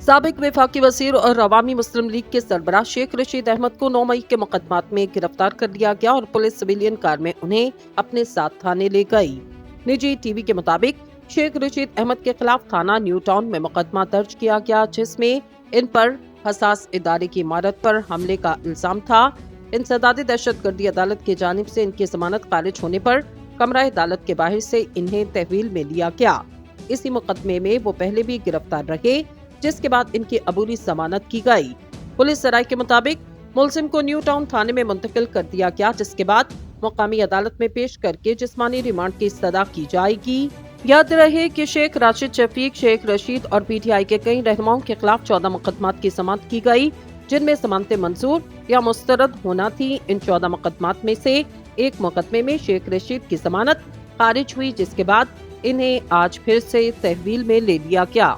साबिक वफाकी वजीर और अवामी मुस्लिम लीग के सरबराह शेख रशीद अहमद को 9 मई के मुकदमात में गिरफ्तार कर लिया गया और पुलिस सिविलियन कार में उन्हें अपने साथ थाने ले गई। निजी टीवी के मुताबिक शेख रशीद अहमद के खिलाफ थाना न्यू टाउन में मुकदमा दर्ज किया गया, जिसमें इन पर हसास इदारे की इमारत पर हमले का इल्जाम था। इंसदादी दहशतगर्दी अदालत की जानिब से इनकी जमानत खारिज होने पर कमरा अदालत के बाहर से इन्हें तहवील में लिया गया। इसी मुकदमे में वो पहले भी गिरफ्तार रहे, जिसके बाद इनकी अबूरी जमानत की गई। पुलिस सराय के मुताबिक मुलजिम को न्यू टाउन थाने में मुंतकिल कर दिया गया, जिसके बाद मुकामी अदालत में पेश करके जिस्मानी रिमांड की सजा की जाएगी। याद रहे कि शेख राशिद शफीक, शेख रशीद और पीटीआई के कई रहनुमाओं के खिलाफ 14 मुकदमात की जमानत की गई, जिनमें जमानतें मंजूर या मुस्तरद होना थी। इन 14 मुकदमात में से एक मुकदमे में शेख रशीद की जमानत खारिज हुई, जिसके बाद इन्हें आज फिर से तहवील में ले लिया गया।